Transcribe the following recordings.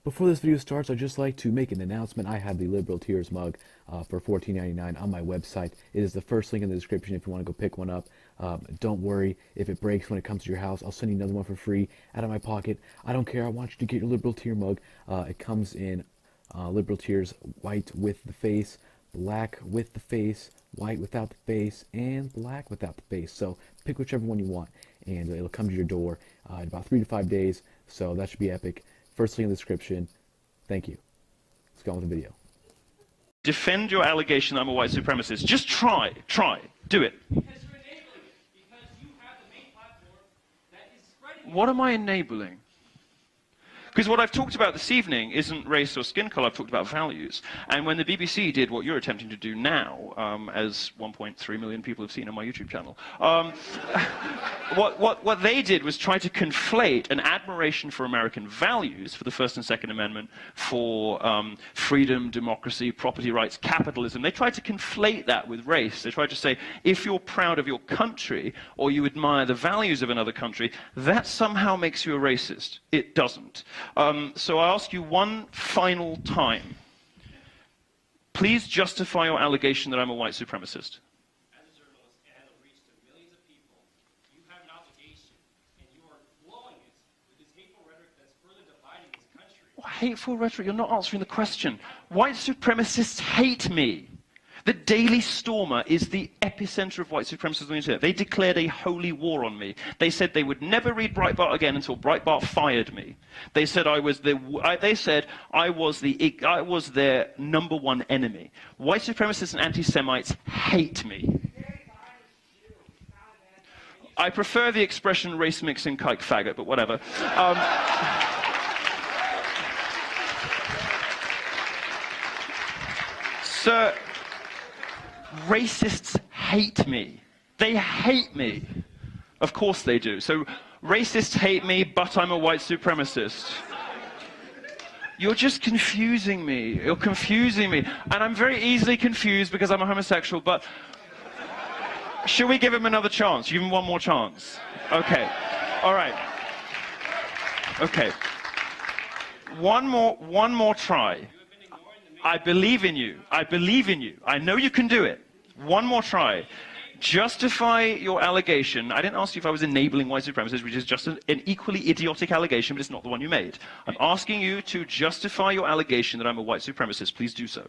Before this video starts, I'd just like to make an announcement. I have the Liberal Tears mug for $14.99 on my website. It is the first link in the description if you want to go pick one up. Don't worry if it breaks when it comes to your house. I'll send you another one for free out of my pocket. I don't care. I want you to get your Liberal Tear mug. It comes in Liberal Tears white with the face, black with the face, white without the face, and black without the face. So pick whichever one you want, and it'll come to your door in about 3 to 5 days. So that should be epic. First link in the description. Thank you. Let's go on with the video. Defend your allegation that I'm a white supremacist. Just try. Do it. Because you're enabling it. Because you have the main platform that is spreading. What am I enabling? Because what I've talked about this evening isn't race or skin color, I've talked about values. And when the BBC did what you're attempting to do now, as 1.3 million people have seen on my YouTube channel, what they did was try to conflate an admiration for American values, for the First and Second Amendment, for freedom, democracy, property rights, capitalism. They tried to conflate that with race. They tried to say, if you're proud of your country, or you admire the values of another country, that somehow makes you a racist. It doesn't. So I ask you one final time, please justify your allegation that I'm a white supremacist. As a journalist and has a reach to millions of people, you have an obligation, and you are blowing it with this hateful rhetoric that's further dividing this country. What hateful rhetoric? You're not answering the question. White supremacists hate me. The Daily Stormer is the epicenter of white supremacism on the internet. They declared a holy war on me. They said they would never read Breitbart again until Breitbart fired me. They said I was their number one enemy. White supremacists and anti-Semites hate me. I prefer the expression race mixing kike faggot, but whatever. Sir, racists hate me. They hate me. Of course they do. So racists hate me, but I'm a white supremacist. You're just confusing me. You're confusing me. And I'm very easily confused because I'm a homosexual, but should we give him another chance? Give him one more chance. Okay. All right. Okay. One more try. I believe in you. I believe in you. I know you can do it. One more try. Justify your allegation. I didn't ask you if I was enabling white supremacists, which is just an equally idiotic allegation, but it's not the one you made. I'm asking you to justify your allegation that I'm a white supremacist. Please do so.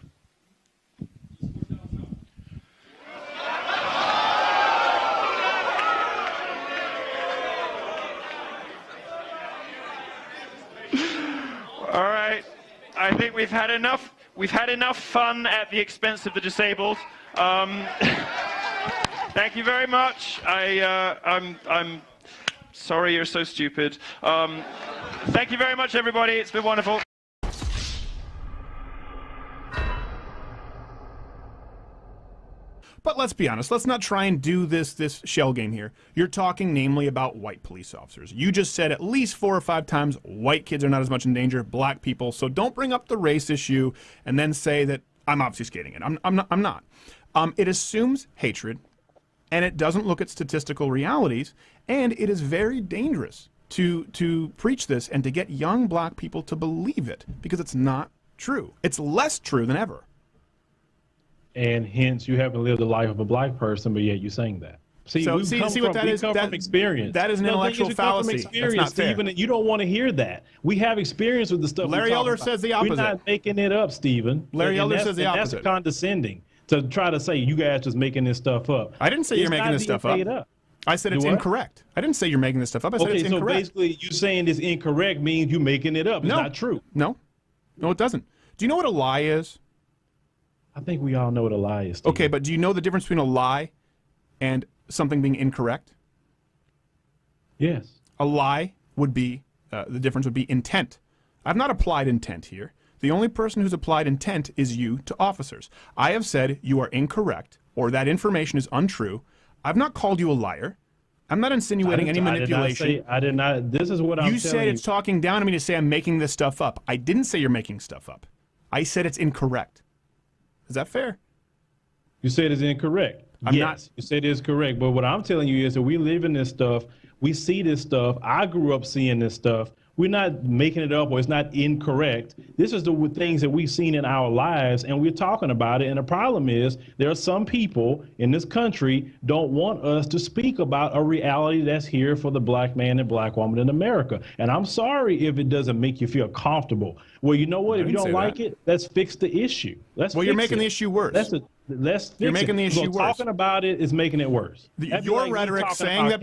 All right. I think we've had enough. We've had enough fun at the expense of the disabled. Thank you very much. I'm sorry you're so stupid. Thank you very much, everybody. It's been wonderful. But let's be honest, let's not try and do this shell game here. You're talking namely about white police officers. You just said at least 4 or 5 times white kids are not as much in danger, black people, so don't bring up the race issue and then say that I'm obfuscating it. I'm not. It assumes hatred, and it doesn't look at statistical realities, and it is very dangerous to preach this and to get young black people to believe it, because it's not true. It's less true than ever. And hence you haven't lived the life of a black person, but yet you're saying that. See what that is? From experience. That is an intellectual fallacy. That's not fair. Stephen, you don't want to hear that. We have experience with the stuff. Larry Elder says the opposite. We're not making it up, Stephen. Larry Elder says the opposite. That's condescending to try to say you guys just making this stuff up. I didn't say you're making this stuff up. I said it's incorrect. I didn't say you're making this stuff up. I said it's incorrect. Okay, so basically you saying it's incorrect means you making it up. It's not true. No, it doesn't. Do you know what a lie is? I think we all know what a lie is, Stephen. Okay, but do you know the difference between a lie and something being incorrect? Yes. A lie would be, the difference would be intent. I've not applied intent here. The only person who's applied intent is you to officers. I have said you are incorrect or that information is untrue. I've not called you a liar. I'm not insinuating any manipulation. I did not. This is what I'm telling you. You said it's talking down to me to say I'm making this stuff up. I didn't say you're making stuff up. I said it's incorrect. Is that fair? You said it's incorrect. Yes, you said it's correct. But what I'm telling you is that we live in this stuff. We see this stuff. I grew up seeing this stuff. We're not making it up or it's not incorrect. This is the things that we've seen in our lives, and we're talking about it. And the problem is there are some people in this country don't want us to speak about a reality that's here for the black man and black woman in America. And I'm sorry if it doesn't make you feel comfortable. Well, you know what? If you don't like it, let's fix the issue. Well, you're making the issue worse. Let's fix You're making the issue worse. Talking about it is making it worse. Your rhetoric saying that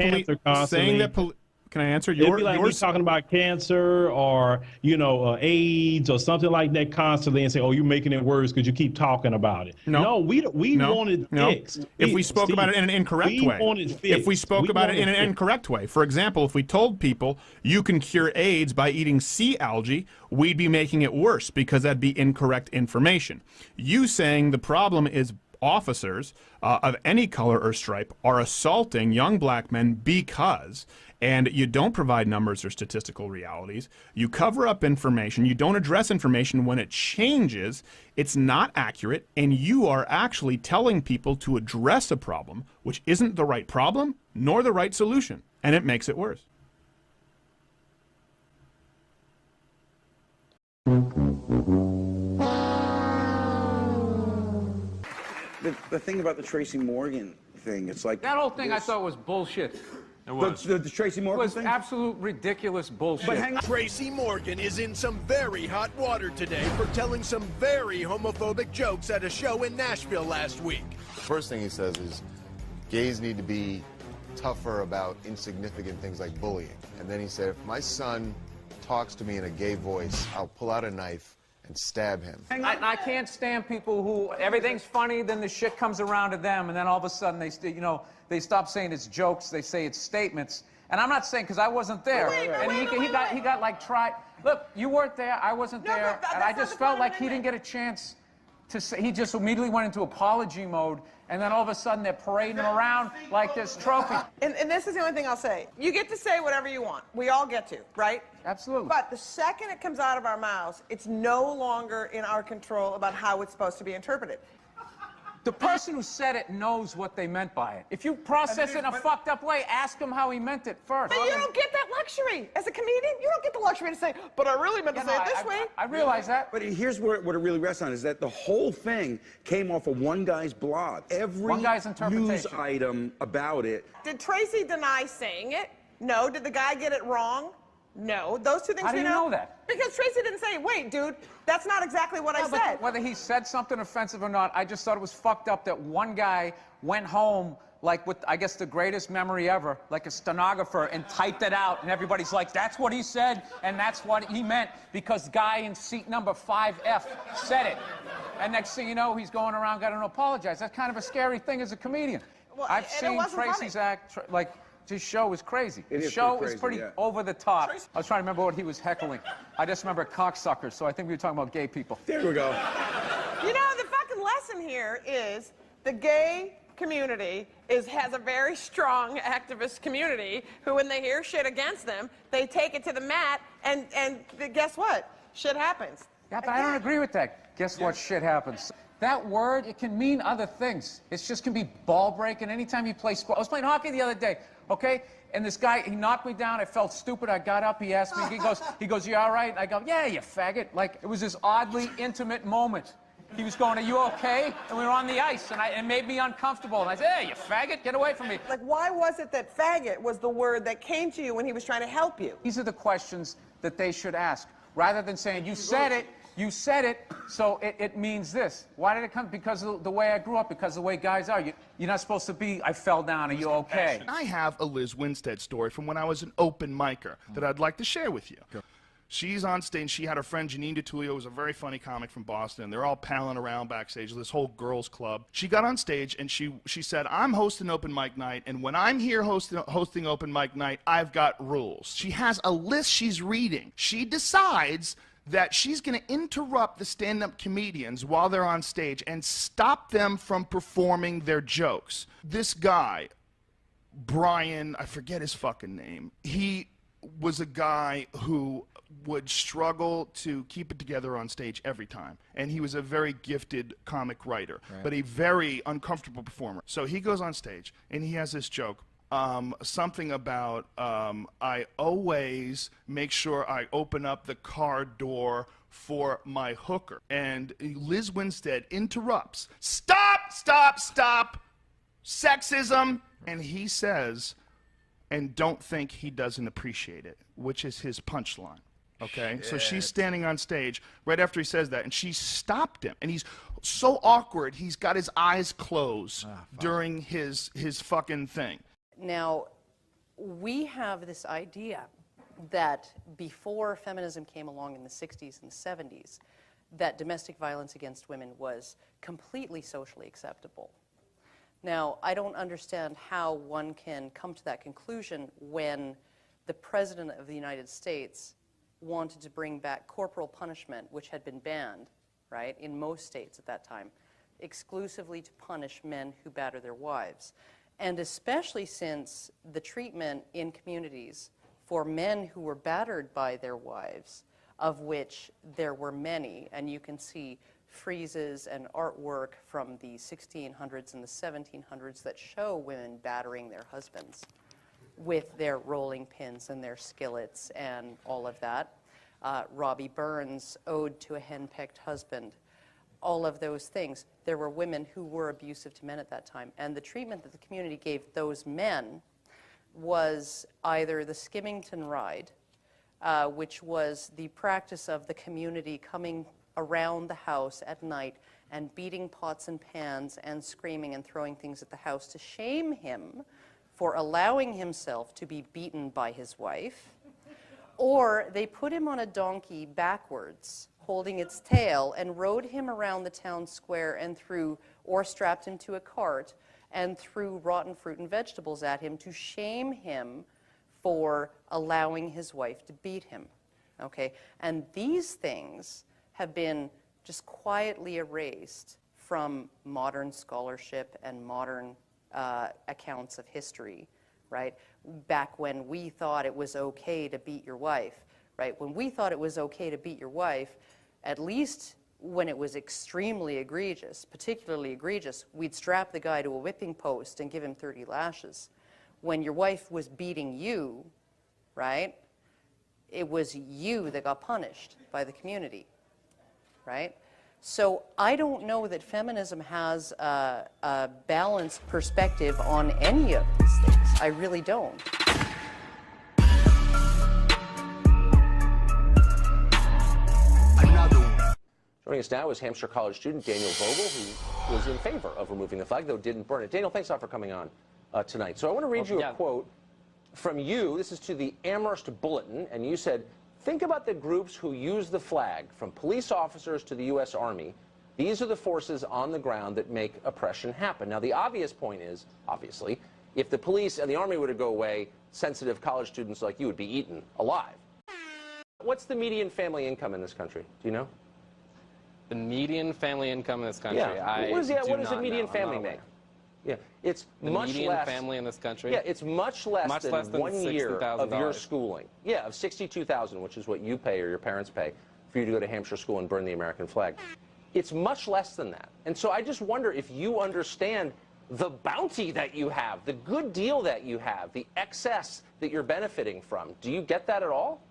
can I answer? It'd be like me talking about cancer or, you know, AIDS or something like that constantly and say, oh, you're making it worse because you keep talking about it. No, we want it fixed. If we spoke about it in an incorrect way. If we spoke about it in an incorrect way. For example, if we told people you can cure AIDS by eating sea algae, we'd be making it worse because that'd be incorrect information. You saying the problem is officers of any color or stripe are assaulting young black men because, and you don't provide numbers or statistical realities, you cover up information, you don't address information when it changes, it's not accurate, and you are actually telling people to address a problem which isn't the right problem nor the right solution, and it makes it worse. The thing about the Tracy Morgan thing, it's like... That whole thing I thought was bullshit. It was. The Tracy Morgan thing? It was absolute ridiculous bullshit. But hang on. Tracy Morgan is in some very hot water today for telling some very homophobic jokes at a show in Nashville last week. The first thing he says is, gays need to be tougher about insignificant things like bullying. And then he said, if my son talks to me in a gay voice, I'll pull out a knife and stab him. I can't stand people who everything's funny, then the shit comes around to them, and then all of a sudden they stop saying it's jokes, they say it's statements. And I'm not saying because I wasn't there, and he got like tried. Look, you weren't there, I wasn't there, and I just felt like he didn't get a chance to say. He just immediately went into apology mode, and then all of a sudden they're parading him around like this trophy. And this is the only thing I'll say. You get to say whatever you want. We all get to, right? Absolutely. But the second it comes out of our mouths, it's no longer in our control about how it's supposed to be interpreted. The person who said it knows what they meant by it. If you process it in a fucked up way, ask him how he meant it first. But you don't get that luxury. As a comedian, you don't get the luxury to say, but I really meant to say it this way. I realize that. But here's what it really rests on, is that the whole thing came off of one guy's blog. Every news item about it. Did Tracy deny saying it? No. Did the guy get it wrong? No. Those two things. How do you know that? Because Tracy didn't say, wait, dude, that's not exactly what I said. Whether he said something offensive or not, I just thought it was fucked up that one guy went home like with, I guess, the greatest memory ever, like a stenographer, and typed it out, and everybody's like, that's what he said, and that's what he meant, because guy in seat number 5F said it. And next thing you know, he's going around got to apologize. That's kind of a scary thing as a comedian. Well, I've seen Tracy's act, his show is crazy. The show is pretty over the top. I was trying to remember what he was heckling. I just remember cocksuckers, so I think we were talking about gay people. There we go. You know, the fucking lesson here is the gay community has a very strong activist community who, when they hear shit against them, they take it to the mat, and guess what? Shit happens. Yeah, but I don't agree with that. Guess what? Shit happens. That word, it can mean other things. It just can be ball breaking anytime you play sport. I was playing hockey the other day, okay? And this guy, he knocked me down. I felt stupid. I got up. He asked me, he goes, you all right? And I go, yeah, you faggot. Like, it was this oddly intimate moment. He was going, are you okay? And we were on the ice, and it made me uncomfortable. And I said, hey, you faggot, get away from me. Like, why was it that faggot was the word that came to you when he was trying to help you? These are the questions that they should ask, rather than saying, you said it, so it means this. Why did it come? Because of the way I grew up, because of the way guys are. You're not supposed to be, I fell down, are you okay? I have a Liz Winstead story from when I was an open micer that I'd like to share with you. She's on stage. She had her friend Janine DeTullio, who was a very funny comic from Boston. They're all palling around backstage, this whole girls' club. She got on stage, and she said, I'm hosting open mic night, and when I'm here hosting open mic night, I've got rules. She has a list she's reading. She decides that she's going to interrupt the stand-up comedians while they're on stage and stop them from performing their jokes. This guy, Brian, I forget his fucking name, he was a guy who would struggle to keep it together on stage every time. And he was a very gifted comic writer, but a very uncomfortable performer. So he goes on stage, and he has this joke. something about I always make sure I open up the car door for my hooker. And Liz Winstead interrupts. Stop, stop, stop. Sexism. And he says, and don't think he doesn't appreciate it, which is his punchline. Okay? So she's standing on stage right after he says that, and she stopped him. And he's so awkward, he's got his eyes closed during his fucking thing. Now, we have this idea that before feminism came along in the 60s and 70s, that domestic violence against women was completely socially acceptable. Now, I don't understand how one can come to that conclusion when the President of the United States wanted to bring back corporal punishment, which had been banned, right, in most states at that time, exclusively to punish men who batter their wives. And especially since the treatment in communities for men who were battered by their wives, of which there were many, and you can see friezes and artwork from the 1600s and the 1700s that show women battering their husbands with their rolling pins and their skillets and all of that. Robbie Burns' Ode to a Henpecked Husband, all of those things. There were women who were abusive to men at that time, and the treatment that the community gave those men was either the Skimmington Ride, which was the practice of the community coming around the house at night and beating pots and pans and screaming and throwing things at the house to shame him for allowing himself to be beaten by his wife, or they put him on a donkey backwards, holding its tail, and rode him around the town square and threw, or strapped him to a cart, and threw rotten fruit and vegetables at him to shame him for allowing his wife to beat him, okay? And these things have been just quietly erased from modern scholarship and modern accounts of history, right? Back when we thought it was okay to beat your wife, right? When we thought it was okay to beat your wife, at least when it was extremely egregious, particularly egregious, we'd strap the guy to a whipping post and give him 30 lashes. When your wife was beating you, right, it was you that got punished by the community, right? So I don't know that feminism has a balanced perspective on any of these things. I really don't. Joining us now is Hampshire College student Daniel Vogel, who was in favor of removing the flag, though didn't burn it. Daniel, thanks a lot for coming on tonight. So I want to read you a quote from you. This is to the Amherst Bulletin, and you said, think about the groups who use the flag, from police officers to the U.S. Army. These are the forces on the ground that make oppression happen. Now, the obvious point is, obviously, if the police and the Army were to go away, sensitive college students like you would be eaten alive. What's the median family income in this country? Do you know? The median family income in this country? Yeah. What does a median family make? Yeah, it's much median less. Family in this country? Yeah, it's much less than 1 year of your $60,000. schooling. Yeah, of $62,000, which is what you pay or your parents pay for you to go to Hampshire school and burn the American flag. It's much less than that. And so I just wonder if you understand the bounty that you have, the good deal that you have, the excess that you're benefiting from. Do you get that at all?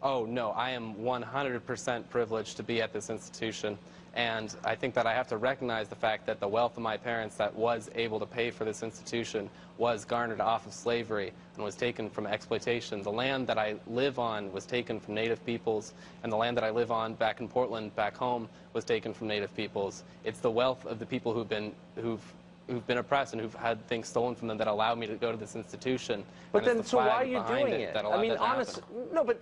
Oh, no, I am 100% privileged to be at this institution. And I think that I have to recognize the fact that the wealth of my parents that was able to pay for this institution was garnered off of slavery and was taken from exploitation. The land that I live on was taken from Native peoples, and the land that I live on back in Portland, back home, was taken from Native peoples. It's the wealth of the people who've been oppressed and who've had things stolen from them that allowed me to go to this institution. But then, so why are you doing it? I mean,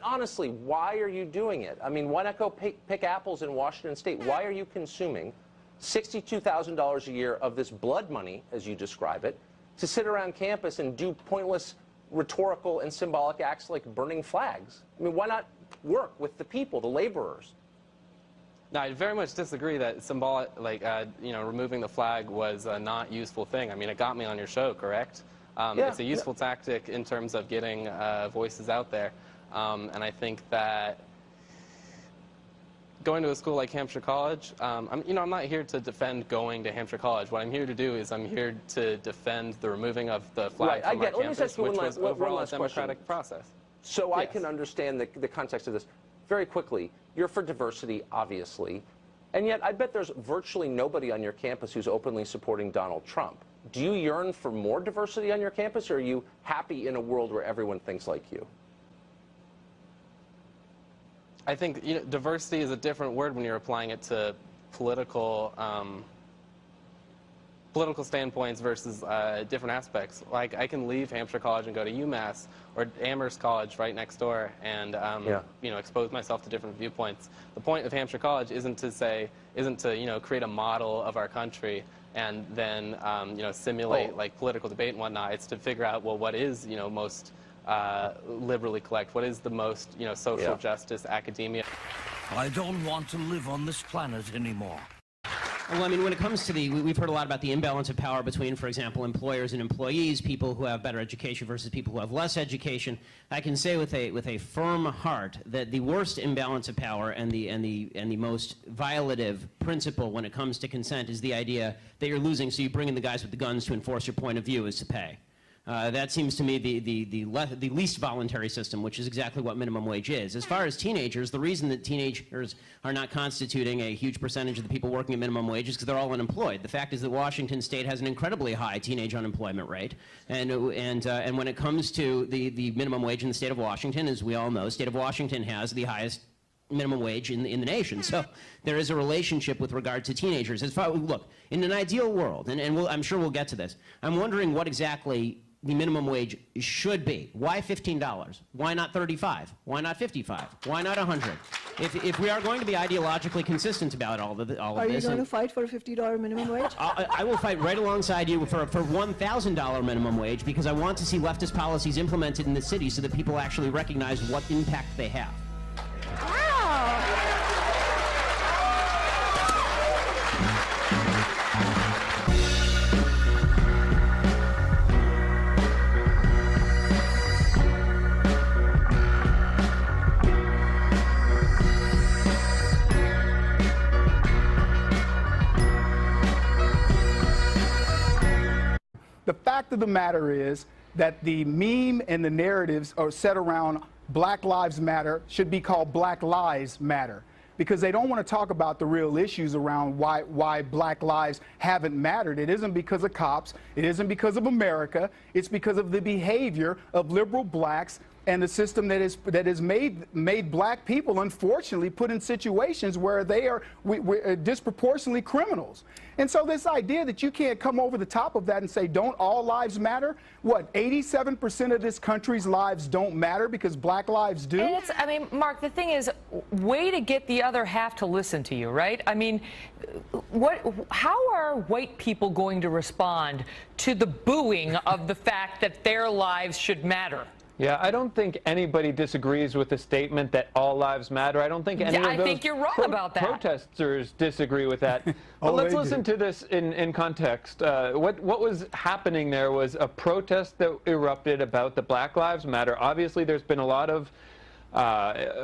honestly, why are you doing it? I mean, why not go pick apples in Washington State? Why are you consuming $62,000 a year of this blood money, as you describe it, to sit around campus and do pointless rhetorical and symbolic acts like burning flags? I mean, why not work with the people, the laborers? No, I very much disagree that symbolic, removing the flag was a not useful thing. I mean, it got me on your show, correct? It's a useful tactic in terms of getting voices out there. And I think that going to a school like Hampshire College, I'm not here to defend going to Hampshire College. What I'm here to do is I'm here to defend the removing of the flag from our campus, which was overall a democratic process. So I can understand the context of this. Very quickly, you're for diversity, obviously, and yet I bet there's virtually nobody on your campus who's openly supporting Donald Trump. Do you yearn for more diversity on your campus, or are you happy in a world where everyone thinks like you? I think diversity is a different word when you're applying it to political standpoints versus different aspects. Like, I can leave Hampshire College and go to UMass or Amherst College right next door and expose myself to different viewpoints. The point of Hampshire College isn't to create a model of our country and then simulate like political debate and whatnot. It's to figure out, well, what is most liberally correct, what is the most social justice academia. I don't want to live on this planet anymore. Well, I mean, when it comes to we've heard a lot about the imbalance of power between, for example, employers and employees, people who have better education versus people who have less education. I can say with a firm heart that the worst imbalance of power and the most violative principle when it comes to consent is the idea that you're losing, so you bring in the guys with the guns to enforce your point of view is to pay. That seems to me the least voluntary system, which is exactly what minimum wage is. As far as teenagers, the reason that teenagers are not constituting a huge percentage of the people working at minimum wage is because they're all unemployed. The fact is that Washington State has an incredibly high teenage unemployment rate, and when it comes to the minimum wage in the state of Washington, as we all know, the state of Washington has the highest minimum wage in the nation. So there is a relationship with regard to teenagers. Look, in an ideal world, and I'm sure we'll get to this, I'm wondering what exactly the minimum wage should be. Why $15? Why not $35? Why not $55? Why not $100? If we are going to be ideologically consistent about all of this, are you going to fight for a $50 minimum wage? I will fight right alongside you for $1,000 minimum wage, because I want to see leftist policies implemented in the city so that people actually recognize what impact they have. The fact of the matter is that the meme and the narratives are set around Black Lives Matter should be called Black Lies Matter, because they don't want to talk about the real issues around why Black lives haven't mattered. It isn't because of cops. It isn't because of America. It's because of the behavior of liberal blacks and the system that has made black people, unfortunately, put in situations where they are disproportionately criminals. And so this idea that you can't come over the top of that and say, don't all lives matter? What, 87% of this country's lives don't matter because black lives do? And I mean, Mark, the thing is, way to get the other half to listen to you, right? I mean, how are white people going to respond to the booing of the fact that their lives should matter? Yeah, I don't think anybody disagrees with the statement that all lives matter. I don't think any of those think you're wrong about that. Protesters disagree with that. But let's listen to this in context. What was happening there was a protest that erupted about the Black Lives Matter. Obviously, there's been a lot of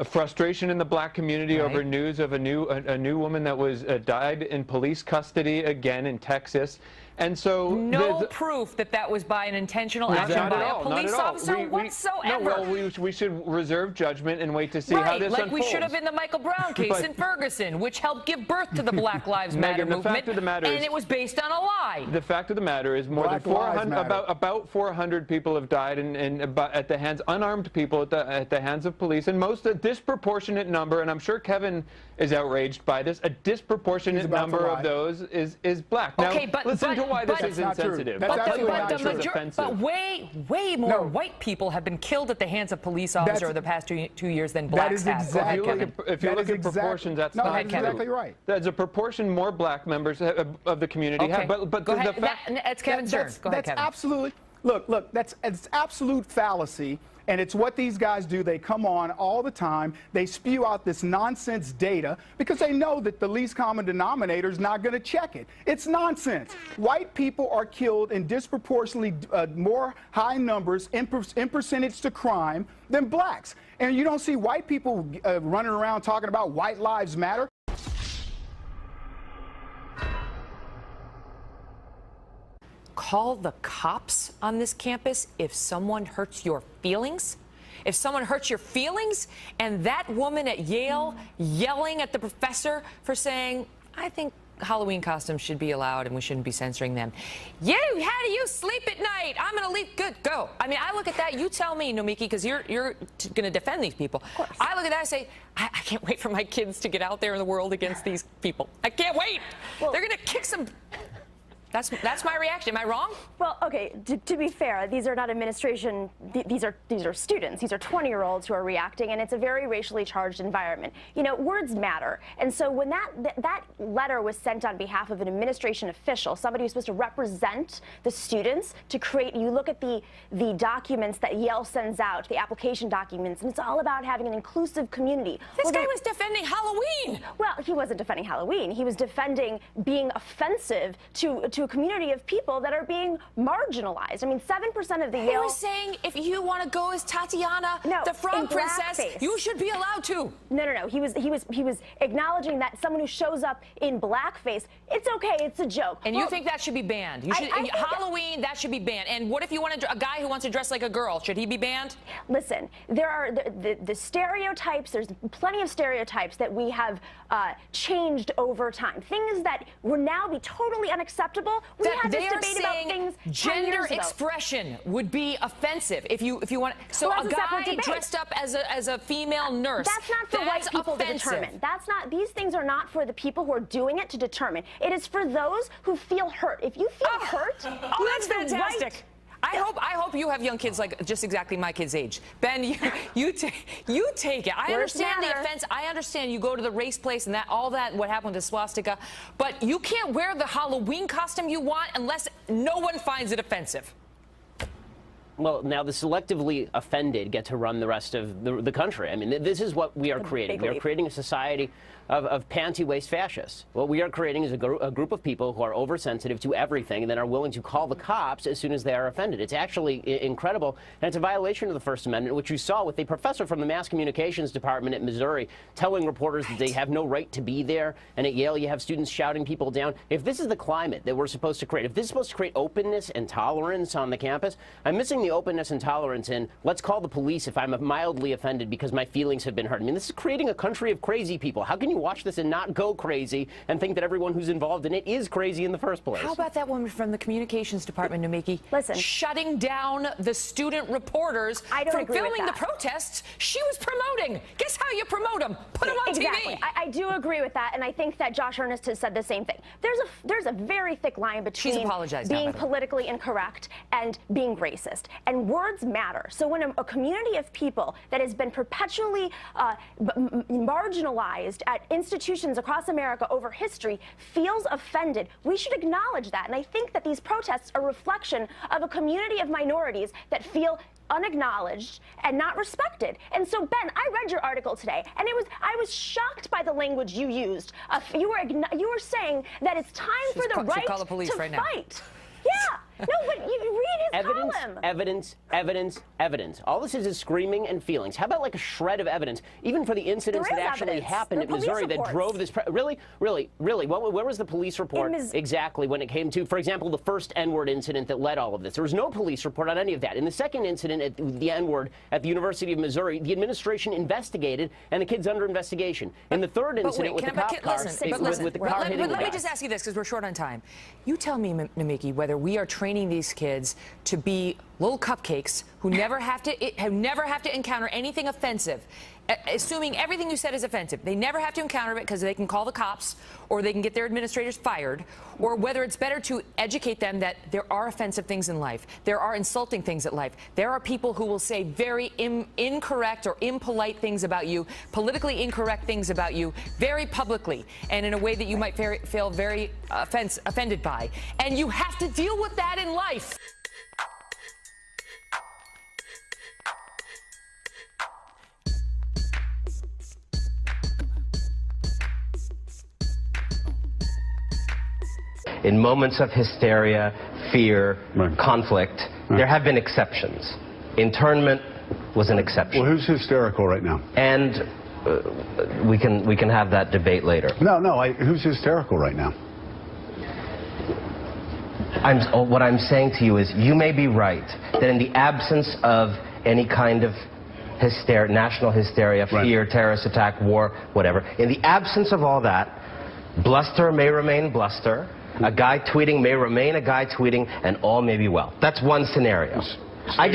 frustration in the black community over news of a new woman that was died in police custody again in Texas. And so no proof that that was by an intentional action by a police officer whatsoever. No, well, we should reserve judgment and wait to see how this unfolds. Like we should have in the Michael Brown case in Ferguson, which helped give birth to the Black Lives Matter movement, the fact of the matter and it was based on a lie. The fact of the matter is more than 400, about 400 people have died at the hands, unarmed people at the hands of police, and a disproportionate number, and I'm sure Kevin is outraged by this, a disproportionate number of those is black. Now, listen to why this is insensitive. But way more white people have been killed at the hands of police officers over the past 2 years than blacks have. If you look at proportions, that's not exactly right. There's a proportion more black members of the community have. But go ahead. It's Kevin's turn. Go ahead, Kevin. Absolutely. Look, that's absolute fallacy And it's what these guys do. They come on all the time. They spew out this nonsense data because they know that the least common denominator is not going to check it. It's nonsense. White people are killed in disproportionately more high numbers in percentage to crime than blacks. And you don't see white people running around talking about white lives matter. Call the cops on this campus if someone hurts your feelings? If someone hurts your feelings, and that woman at Yale yelling at the professor for saying, I think Halloween costumes should be allowed and we shouldn't be censoring them. How do you sleep at night? I'm going to leave. Good, go. I mean, I look at that. You tell me, Nomiki, because you're going to defend these people. I look at that and say, I can't wait for my kids to get out there in the world against these people. I can't wait. They're going to kick some... That's my reaction. Am I wrong? Well, okay, to be fair, these are not administration, these are students. These are 20-year-olds who are reacting, and it's a very racially charged environment. You know, words matter. And so when that letter was sent on behalf of an administration official, somebody who's supposed to represent the students, to create, you look at the documents that Yale sends out, the application documents, and it's all about having an inclusive community. This guy was defending Halloween. Well, he wasn't defending Halloween. He was defending being offensive to a community of people that are being marginalized. I mean, 7% of the Yale... He was saying if you want to go as Tatiana, the frog princess, you should be allowed to. No. He was acknowledging that someone who shows up in blackface, it's okay, it's a joke. And you think that should be banned? You should, Halloween, that should be banned. And what if you want a guy who wants to dress like a girl? Should he be banned? Listen, there are the stereotypes. There's plenty of stereotypes that we have changed over time. Things that would now be totally unacceptable. We had this debate about things 10 gender years ago. expression would be offensive if you want. So Well, a that's a separate guy debate. dressed up as a female nurse. That's not for white people to determine. That's not. These things are not for the people who are doing it to determine. It is for those who feel hurt. If you feel hurt, you that's have the fantastic. right. I hope you have young kids like just exactly my kid's age. Ben, you take it. I Words understand the matter. offense. I understand you go to the race place and all that, what happened to swastika. But you can't wear the Halloween costume you want unless no one finds it offensive. Well, now the selectively offended get to run the rest of the country. I mean, this is what we are creating. We are creating a society of panty-waist fascists. What we are creating is a group of people who are oversensitive to everything and then are willing to call the cops as soon as they are offended. It's actually incredible, and it's a violation of the First Amendment, which you saw with a professor from the Mass Communications Department at Missouri telling reporters that they have no right to be there, and at Yale you have students shouting people down. If this is the climate that we're supposed to create, if this is supposed to create openness and tolerance on the campus, I'm missing the openness and tolerance in let's call the police if I'm mildly offended because my feelings have been hurt. I mean, this is creating a country of crazy people. How can you watch this and not go crazy and think that everyone who's involved in it is crazy in the first place? How about that woman from the communications department, Nomiki? Listen. Shutting down the student reporters from agree with filming the that. protests she was promoting. Guess how you promote them? Put them on Exactly. TV. I do agree with that, and I think that Josh Earnest has said the same thing. There's a very thick line between apologized now, being by the way. politically incorrect and being racist. And words matter. So when a community of people that has been perpetually marginalized at institutions across America over history feels offended, we should acknowledge that. And I think that these protests are a reflection of a community of minorities that feel unacknowledged and not respected. And so, Ben, I read your article today, and I was shocked by the language you used. You were saying that it's time for the right call the police to right now. fight. Yeah. No, but you read his column. Evidence. All this is screaming and feelings. How about like a shred of evidence, even for the incidents that actually happened at Missouri that drove this? Really? Where was the police report exactly when it came to, for example, the first N-word incident that led all of this? There was no police report on any of that. In the second incident, at the N-word at the University of Missouri, the administration investigated, and the kid's under investigation. In the third incident with the cop car, with the car hitting the Let me guy. just ask you this, because we're short on time. You tell me, Nomiki, whether we are training these kids to be little cupcakes who never have to encounter anything offensive, assuming everything you said is offensive. They never have to encounter it because they can call the cops or they can get their administrators fired, or whether it's better to educate them that there are offensive things in life. There are insulting things in life. There are people who will say very incorrect or impolite things about you, politically incorrect things about you, very publicly and in a way that you might feel very offended by. And you have to deal with that in life. in moments of hysteria, fear, conflict, there have been exceptions. Internment was an exception. Well, who's hysterical right now? And we can have that debate later. No, who's hysterical right now? What I'm saying to you is, you may be right that in the absence of any kind of national hysteria, fear, terrorist attack, war, whatever, in the absence of all that, bluster may remain bluster, a guy tweeting may remain a guy tweeting, and all may be well. That's one scenario. I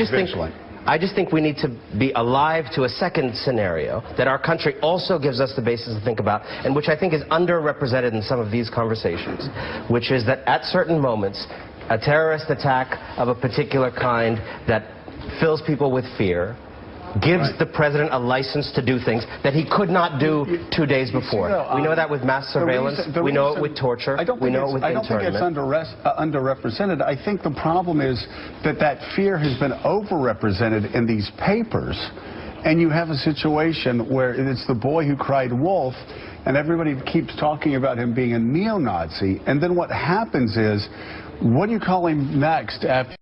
just think we need to be alive to a second scenario that our country also gives us the basis to think about, and which I think is underrepresented in some of these conversations, which is that at certain moments, a terrorist attack of a particular kind that fills people with fear gives the president a license to do things that he could not do 2 days before. We know that with mass surveillance. We know it with torture. We know it with internment. I don't think it's underrepresented. I think the problem is that fear has been overrepresented in these papers, and you have a situation where it's the boy who cried wolf, and everybody keeps talking about him being a neo-Nazi, and then what happens is, what do you call him next after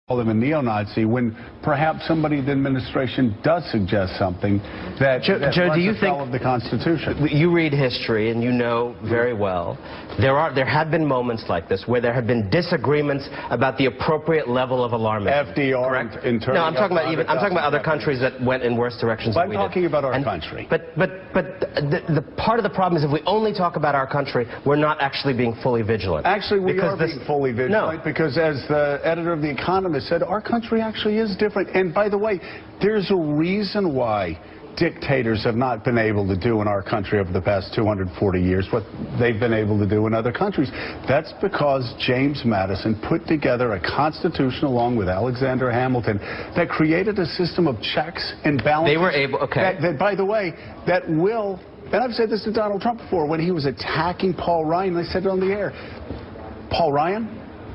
call him a neo-Nazi when perhaps somebody in the administration does suggest something that Joe, do you think of the Constitution? You read history and you know very well there have been moments like this where there have been disagreements about the appropriate level of alarmism. FDR in terms No, I'm talking about other countries that went in worse directions than we did. I'm talking about our country. But the part of the problem is if we only talk about our country, we're not actually being fully vigilant. Actually, we are being fully vigilant because, as the editor of The Economist said, our country actually is different. And by the way, there's a reason why dictators have not been able to do in our country over the past 240 years what they've been able to do in other countries. That's because James Madison put together a constitution along with Alexander Hamilton that created a system of checks and balances. They were able, that, by the way, that will, and I've said this to Donald Trump before, when he was attacking Paul Ryan, they said it on the air, Paul Ryan,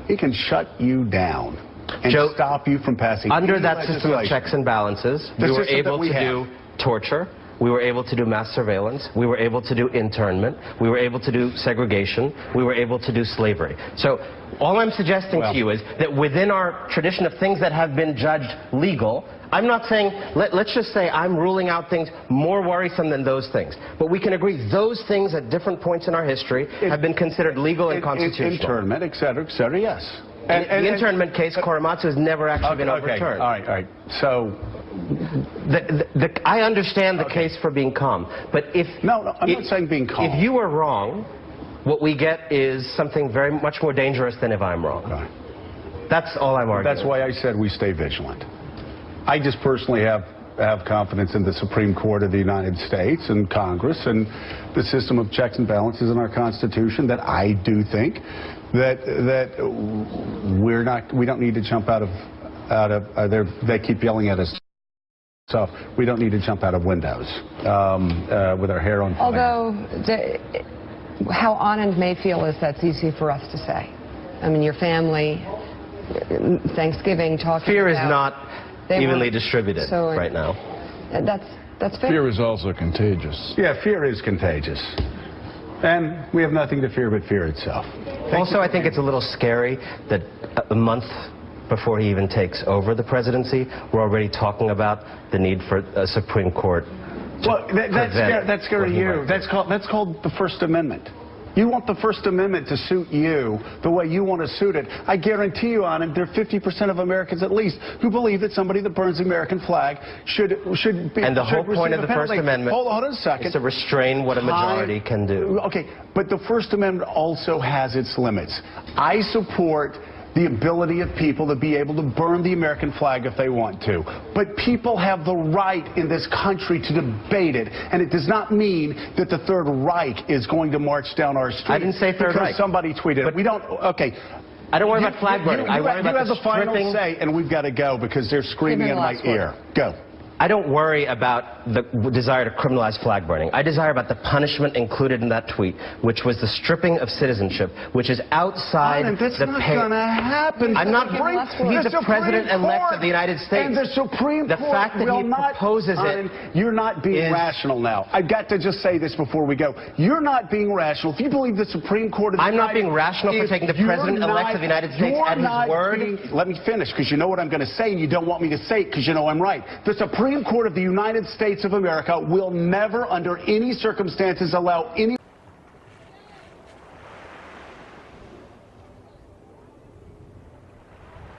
he can shut you down and Joe, stop you from passing under that system of checks and balances, we were able to do torture, we were able to do mass surveillance, we were able to do internment, we were able to do segregation, we were able to do slavery. So all I'm suggesting to you is that within our tradition of things that have been judged legal, I'm not saying, let's just say I'm ruling out things more worrisome than those things. But we can agree those things at different points in our history have been considered legal and constitutional. Internment, et cetera, yes. And the internment case, Korematsu, has never actually been overturned. All right. So, I understand the case for being calm, but if I'm not saying being calm. If you are wrong, what we get is something very much more dangerous than if I'm wrong. Right. That's all I'm arguing. That's why I said we stay vigilant. I just personally have confidence in the Supreme Court of the United States and Congress and the system of checks and balances in our Constitution that I do think that we don't need to jump out of they keep yelling at us. So we don't need to jump out of windows with our hair on fire. Although, how Anand may feel is that's easy for us to say. I mean, your family, Thanksgiving, talking Fear about, is not evenly distributed right now. That's fair. Fear is also contagious. Yeah, fear is contagious. And we have nothing to fear but fear itself. Also, I think it's a little scary that a month before he even takes over the presidency, we're already talking about the need for a Supreme Court. Well, that's scary to you. That's called the First Amendment. You want the First Amendment to suit you the way you want to suit it. I guarantee you, Anand, there are 50% of Americans at least who believe that somebody that burns the American flag should be. And the whole point of the First Amendment hold on a second, is to restrain what a majority can do. Okay, but the First Amendment also has its limits. I support the ability of people to be able to burn the American flag if they want to. But people have the right in this country to debate it. And it does not mean that the Third Reich is going to march down our street. I didn't say Third Reich. Somebody tweeted it. We don't, okay. I don't worry about flag burning. I worry about you have the final say, and we've got to go because they're screaming in my ear. Go. I don't worry about the desire to criminalize flag burning. I desire about the punishment included in that tweet, which was the stripping of citizenship, which is outside that's the not going to happen. I'm not. He's the president-elect of the United States. And the Supreme Court fact that will he proposes it. You're not being rational now. I've got to just say this before we go. You're not being rational. If you believe the Supreme Court of the I'm not being rational for taking the president-elect of the United States at his word. Let me finish, because you know what I'm going to say, and you don't want me to say it because you know I'm right. The Supreme Court of the United States of America will never, under any circumstances, allow any...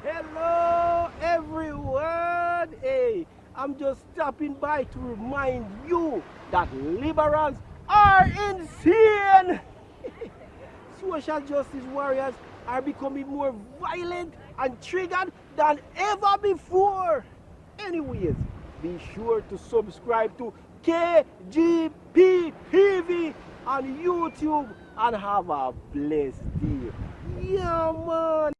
Hello, everyone. Hey, I'm just stopping by to remind you that liberals are insane. Social justice warriors are becoming more violent and triggered than ever before. Anyways, be sure to subscribe to KGPTV on YouTube and have a blessed day. Yeah, man.